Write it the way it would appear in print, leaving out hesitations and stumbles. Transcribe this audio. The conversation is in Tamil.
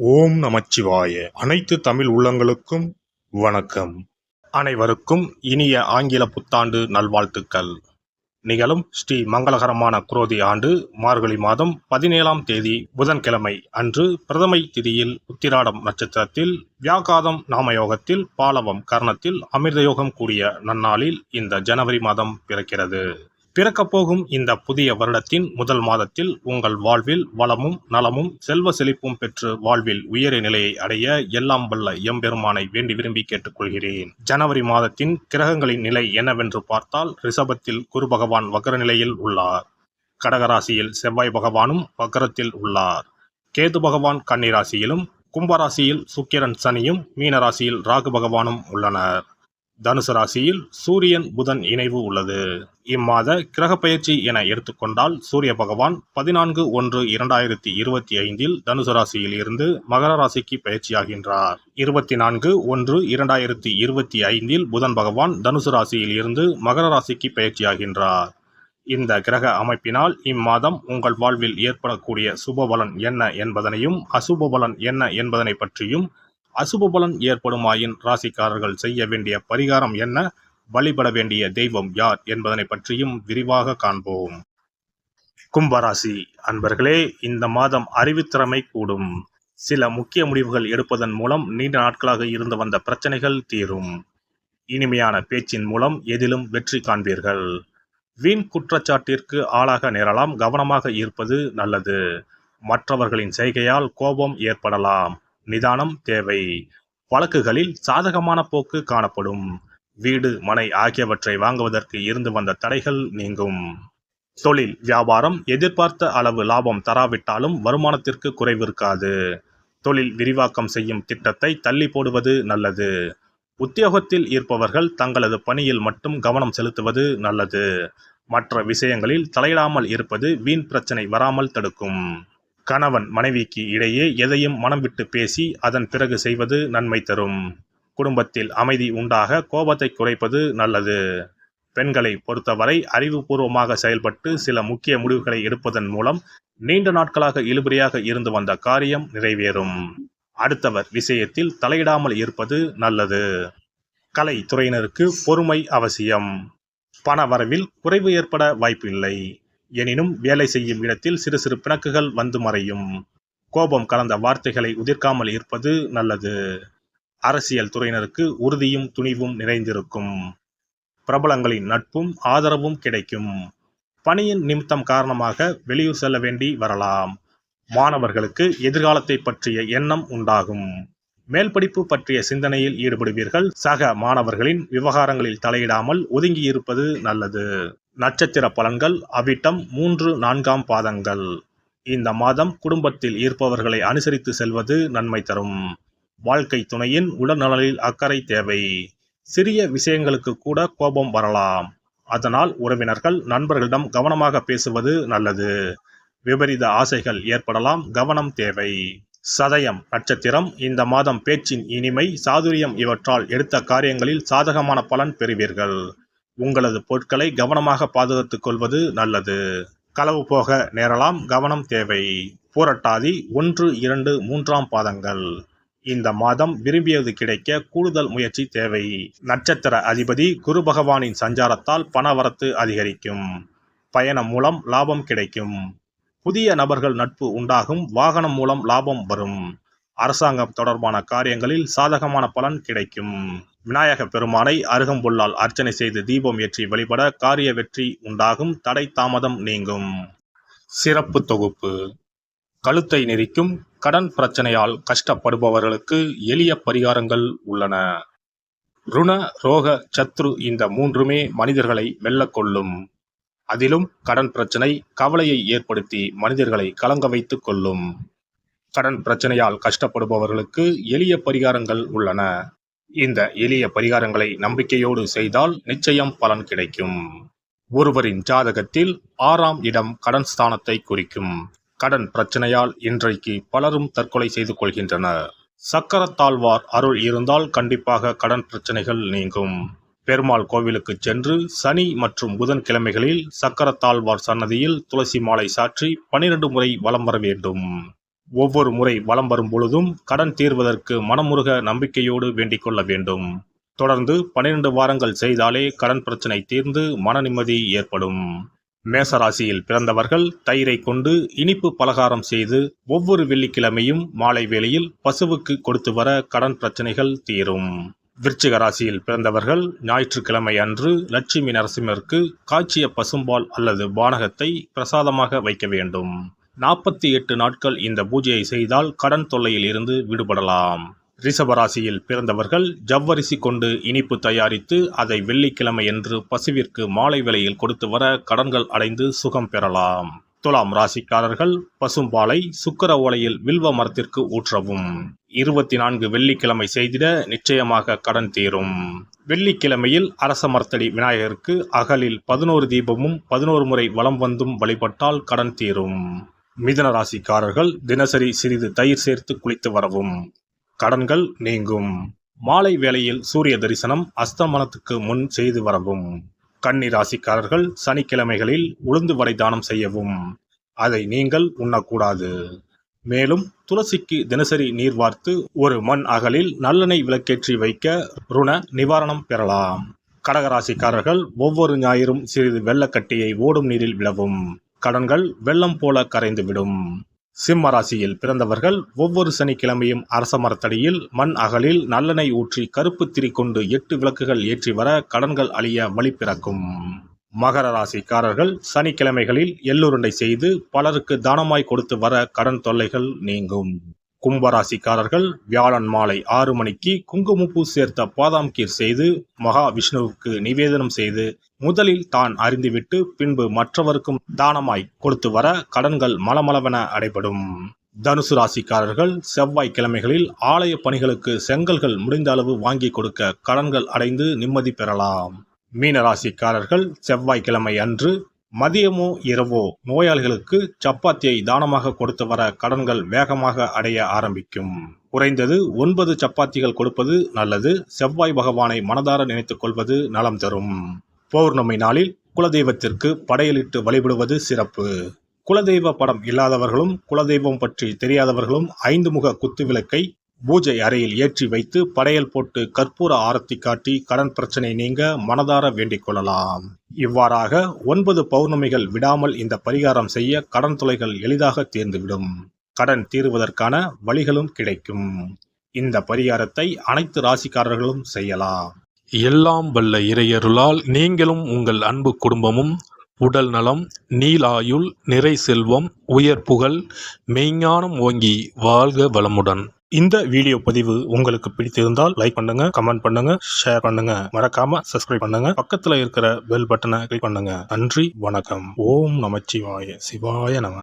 ஓம் நமச்சிவாய. அனைத்து தமிழ் உள்ளங்களுக்கும் வணக்கம். அனைவருக்கும் இனிய ஆங்கில புத்தாண்டு நல்வாழ்த்துக்கள். நிகழும் ஸ்ரீ மங்களகரமான குரோதி ஆண்டு மார்கழி மாதம் 17ஆம் தேதி புதன்கிழமை அன்று பிரதமை திதியில் உத்திராடம் நட்சத்திரத்தில் வியாகாதம் நாமயோகத்தில் பாலவம் கர்ணத்தில் அமிர்தயோகம் கூடிய நன்னாளில் இந்த ஜனவரி மாதம் பிறக்கிறது. பிறக்கப் போகும் இந்த புதிய வருடத்தின் முதல் மாதத்தில் உங்கள் வாழ்வில் வளமும் நலமும் செல்வ செழிப்பும் பெற்று வாழ்வில் உயரிய நிலையை அடைய எல்லாம் வல்ல எம்பெருமானை வேண்டி விரும்பி கேட்டுக்கொள்கிறேன். ஜனவரி மாதத்தின் கிரகங்களின் நிலை என்னவென்று பார்த்தால், ரிஷபத்தில் குரு பகவான் வக்ர நிலையில் உள்ளார். கடகராசியில் செவ்வாய் பகவானும் வக்ரத்தில் உள்ளார். கேது பகவான் கன்னிராசியிலும், கும்பராசியில் சுக்கிரன் சனியும், மீனராசியில் ராகு பகவானும் உள்ளனர். தனுசு ராசியில் சூரியன் புதன் இணைவு உள்ளது. இம்மாத கிரக பயிற்சி என எடுத்துக்கொண்டால், சூரிய பகவான் 14/1/2025 தனுசு ராசியில் இருந்து மகர ராசிக்கு பயிற்சியாகின்றார். 24/1/2025 புதன் பகவான் தனுசு ராசியில் இருந்து மகர ராசிக்கு பயிற்சியாகின்றார். இந்த கிரக அமைப்பினால் இம்மாதம் உங்கள் வாழ்வில் ஏற்படக்கூடிய சுபபலன் என்ன என்பதனையும், அசுப பலன் என்ன என்பதனை பற்றியும், அசுப பலன் ஏற்படுமாயின் ராசிக்காரர்கள் செய்ய வேண்டிய பரிகாரம் என்ன, வழிபட வேண்டிய தெய்வம் யார் என்பதனை பற்றியும் விரிவாக காண்போம். கும்பராசி அன்பர்களே, இந்த மாதம் அறிவுத்திறமை கூடும். சில முக்கிய முடிவுகள் எடுப்பதன் மூலம் நீண்ட நாட்களாக இருந்து வந்த பிரச்சனைகள் தீரும். இனிமையான பேச்சின் மூலம் எதிலும் வெற்றி காண்பீர்கள். வீண் குற்றச்சாட்டிற்கு ஆளாக நேரலாம். கவனமாக இருப்பது நல்லது. மற்றவர்களின் செய்கையால் கோபம் ஏற்படலாம். நிதானம் தேவை. வழக்குகளில் சாதகமான போக்கு காணப்படும். வீடு மனை ஆகியவற்றை வாங்குவதற்கு இருந்து வந்த தடைகள் நீங்கும். தொழில் வியாபாரம் எதிர்பார்த்த அளவு லாபம் தராவிட்டாலும் வருமானத்திற்கு குறைவிருக்காது. தொழில் விரிவாக்கம் செய்யும் திட்டத்தை தள்ளி போடுவது நல்லது. உத்தியோகத்தில் இருப்பவர்கள் தங்களது பணியில் மட்டும் கவனம் செலுத்துவது நல்லது. மற்ற விஷயங்களில் தலையிடாமல் இருப்பது வீண் பிரச்சனை வராமல் தடுக்கும். கணவன் மனைவிக்கு இடையே எதையும் மனம் விட்டு பேசி அதன் பிறகு செய்வது நன்மை தரும். குடும்பத்தில் அமைதி உண்டாக கோபத்தை குறைப்பது நல்லது. பெண்களை பொறுத்தவரை அறிவுபூர்வமாக செயல்பட்டு சில முக்கிய முடிவுகளை எடுப்பதன் மூலம் நீண்ட நாட்களாக இழுபறியாக இருந்து வந்த காரியம் நிறைவேறும். அடுத்தவர் விஷயத்தில் தலையிடாமல் இருப்பது நல்லது. கலை துறையினருக்கு பொறுமை அவசியம். பண வரவில் குறைவு ஏற்பட வாய்ப்பில்லை. எனினும் வேலை செய்யும் இடத்தில் சிறு சிறு பிணக்குகள் வந்து மறையும். கோபம் கலந்த வார்த்தைகளை உதிர்க்காமல் இருப்பது நல்லது. அரசியல் துறையினருக்கு உறுதியும் துணிவும் நிறைந்திருக்கும். பிரபலங்களின் நட்பும் ஆதரவும் கிடைக்கும். பணியின் நிமித்தம் காரணமாக வெளியூர் செல்ல வேண்டி வரலாம். மாணவர்களுக்கு எதிர்காலத்தை பற்றிய எண்ணம் உண்டாகும். மேல் படிப்பு பற்றிய சிந்தனையில் ஈடுபடுவீர்கள். சக மாணவர்களின் விவகாரங்களில் தலையிடாமல் ஒதுங்கி இருப்பது நல்லது. நட்சத்திர பலன்கள் அவிட்டம் 3-4 பாதங்கள். இந்த மாதம் குடும்பத்தில் இருப்பவர்களை அனுசரித்து செல்வது நன்மை தரும். வாழ்க்கை துணையின் உடல்நலனில் அக்கறை தேவை. சிறிய விஷயங்களுக்கு கூட கோபம் வரலாம். அதனால் உறவினர்கள் நண்பர்களிடம் கவனமாக பேசுவது நல்லது. விபரீத ஆசைகள் ஏற்படலாம். கவனம் தேவை. சதயம் நட்சத்திரம். இந்த மாதம் பேச்சின் இனிமை, சாதுரியம் இவற்றால் எடுத்த காரியங்களில் சாதகமான பலன் பெறுவீர்கள். உங்களது பொருட்களை கவனமாக பாதுகாத்துக் கொள்வது நல்லது. களவு போக நேரலாம். கவனம் தேவை. பூரட்டாதி 1-2-3 பாதங்கள். இந்த மாதம் விரும்பியது கிடைக்க கூடுதல் முயற்சி தேவை. நட்சத்திர அதிபதி குரு பகவானின் சஞ்சாரத்தால் பணவரத்து அதிகரிக்கும். பயணம் மூலம் லாபம் கிடைக்கும். புதிய நபர்கள் நட்பு உண்டாகும். வாகனம் மூலம் லாபம் வரும். அரசாங்கம் தொடர்பான காரியங்களில் சாதகமான பலன் கிடைக்கும். விநாயக பெருமானை அருகம்புல்லால் அர்ச்சனை செய்து தீபம் ஏற்றி வழிபட காரிய வெற்றி உண்டாகும். தடை தாமதம் நீங்கும். சிறப்பு தொகுப்பு. கழுத்தை நெரிக்கும் கடன் பிரச்சனையால் கஷ்டப்படுபவர்களுக்கு எளிய பரிகாரங்கள் உள்ளன. ருண ரோக சத்ரு இந்த மூன்றுமே மனிதர்களை வெல்லக்கொள்ளும். அதிலும் கடன் பிரச்சனை கவலையை ஏற்படுத்தி மனிதர்களை கலங்க வைத்து கொள்ளும். கடன் பிரச்சனையால் கஷ்டப்படுபவர்களுக்கு எளிய பரிகாரங்கள் உள்ளன. இந்த எளிய பரிகாரங்களை நம்பிக்கையோடு செய்தால் நிச்சயம் பலன் கிடைக்கும். ஒருவரின் ஜாதகத்தில் 6ஆம் இடம் கடன் ஸ்தானத்தை குறிக்கும். கடன் பிரச்சனையால் இன்றைக்கு பலரும் தற்கொலை செய்து கொள்கின்றனர். சக்கரத்தாழ்வார் அருள் இருந்தால் கண்டிப்பாக கடன் பிரச்சனைகள் நீங்கும். பெருமாள் கோவிலுக்கு சென்று சனி மற்றும் புதன் கிழமைகளில் சக்கரத்தாழ்வார் சன்னதியில் துளசி மாலை சாற்றி 12 முறை வலம் வர வேண்டும். ஒவ்வொரு முறை வலம் வரும் பொழுதும் கடன் தீர்வதற்கு மனமுருக நம்பிக்கையோடு வேண்டிக் கொள்ள வேண்டும். தொடர்ந்து 12 வாரங்கள் செய்தாலே கடன் பிரச்சனை தீர்ந்து மன நிம்மதி ஏற்படும். மேசராசியில் பிறந்தவர்கள் தயிரை கொண்டு இனிப்பு பலகாரம் செய்து ஒவ்வொரு வெள்ளிக்கிழமையும் மாலை வேளையில் பசுவுக்கு கொடுத்து வர கடன் பிரச்சனைகள் தீரும். விருச்சிக ராசியில் பிறந்தவர்கள் ஞாயிற்றுக்கிழமை அன்று லட்சுமி நரசிம்மருக்கு காய்ச்சிய பசும்பால் அல்லது பானகத்தை பிரசாதமாக வைக்க வேண்டும். 48 நாட்கள் இந்த பூஜையை செய்தால் கடன் தொல்லையில் இருந்து விடுபடலாம். ரிஷபராசியில் பிறந்தவர்கள் ஜவ்வரிசி கொண்டு இனிப்பு தயாரித்து அதை வெள்ளிக்கிழமையன்று பசுவிற்கு மாலை வேளையில் கொடுத்து வர கடன்கள் அடைந்து சுகம் பெறலாம். துலாம் ராசிக்காரர்கள் பசும்பாலை சுக்கிர ஓலையில் வில்வ மரத்திற்கு ஊற்றவும். 24 வெள்ளிக்கிழமை செய்திட நிச்சயமாக கடன் தீரும். வெள்ளிக்கிழமையில் அரச மரத்தடி விநாயகருக்கு அகலில் 11 தீபமும் 11 முறை வலம் வந்தும் வழிபட்டால் கடன் தீரும். மிதுன ராசிக்காரர்கள் தினசரி சிறிது தயிர் சேர்த்து குளித்து வரவும். கடன்கள் நீங்கும். மாலை வேளையில் சூரிய தரிசனம் அஸ்தமனத்துக்கு முன் செய்து வரவும். கன்னி ராசிக்காரர்கள் சனிக்கிழமைகளில் உளுந்து வடை தானம் செய்யவும். அதை நீங்கள் உண்ணக்கூடாது. மேலும் துளசிக்கு தினசரி நீர் வார்த்து ஒரு மண் அகலில் நல்லெண்ணெய் விளக்கேற்றி வைக்க ருண நிவாரணம் பெறலாம். கடகராசிக்காரர்கள் ஒவ்வொரு ஞாயிறும் சிறிது வெள்ளக்கட்டியை ஓடும் நீரில் விடவும். கடன்கள் வெள்ளம் போல கரைந்துவிடும். சிம்ம ராசியில் பிறந்தவர்கள் ஒவ்வொரு சனிக்கிழமையும் அரச மரத்தடியில் மண் அகலில் நல்லெண்ணெய் ஊற்றி கருப்பு திரி கொண்டு 8 விளக்குகள் ஏற்றி வர கடன்கள் அழிய வழி பிறக்கும். மகர ராசிக்காரர்கள் சனிக்கிழமைகளில் எள்ளுருண்டை செய்து பலருக்கு தானமாய் கொடுத்து வர கடன் தொல்லைகள் நீங்கும். கும்பராசிக்காரர்கள் வியாழன் மாலை 6 மணிக்கு குங்குமப்பூ சேர்த்த பாதாம் கீர் செய்து மகா விஷ்ணுவுக்கு நிவேதனம் செய்து முதலில் தான் அறிந்துவிட்டு பின்பு மற்றவருக்கும் தானமாய் கொடுத்து வர கடன்கள் மலமளவென அடைபடும். தனுசு ராசிக்காரர்கள் செவ்வாய்க்கிழமைகளில் ஆலய பணிகளுக்கு செங்கல்கள் முடிந்த அளவு வாங்கி கொடுக்க கடன்கள் அடைந்து நிம்மதி பெறலாம். மீன ராசிக்காரர்கள் செவ்வாய்க்கிழமை அன்று மதியமோ இரவோ நோயாளிகளுக்கு சப்பாத்தியை தானமாக கொடுத்து வர கடன்கள் வேகமாக அடைய ஆரம்பிக்கும். குறைந்தது 9 சப்பாத்திகள் கொடுப்பது நல்லது. செவ்வாய் பகவானை மனதார நினைத்துக் கொள்வது நலம் தரும். பௌர்ணமி நாளில் குலதெய்வத்திற்கு படையலிட்டு வழிபடுவது சிறப்பு. குலதெய்வ படம் இல்லாதவர்களும் குலதெய்வம் பற்றி தெரியாதவர்களும் 5 முக குத்து விளக்கை பூஜை அறையில் ஏற்றி வைத்து படையல் போட்டு கற்பூர ஆரத்தி காட்டி கடன் பிரச்சனை நீங்க மனதார வேண்டிக் கொள்ளலாம். இவ்வாறாக 9 பௌர்ணமிகள் விடாமல் இந்த பரிகாரம் செய்ய கடன் தொல்லைகள் எளிதாக தீர்ந்துவிடும். கடன் தீர்வதற்கான வழிகளும் கிடைக்கும். இந்த பரிகாரத்தை அனைத்து ராசிக்காரர்களும் செய்யலாம். எல்லாம் வல்ல இறையருளால் நீங்களும் உங்கள் அன்பு குடும்பமும் உடல் நலம், நீலாயுள், நிறை செல்வம், உயர் புகழ், மெய்ஞானம் ஓங்கி வாழ்க வளமுடன். இந்த வீடியோ பதிவு உங்களுக்கு பிடித்திருந்தால் லைக் பண்ணுங்க, கமெண்ட் பண்ணுங்க, ஷேர் பண்ணுங்க, மறக்காம சப்ஸ்கிரைப் பண்ணுங்க, பக்கத்துல இருக்கிற பெல் பட்டனை கிளிக் பண்ணுங்க. நன்றி, வணக்கம். ஓம் நமச்சிவாய. சிவாய நம.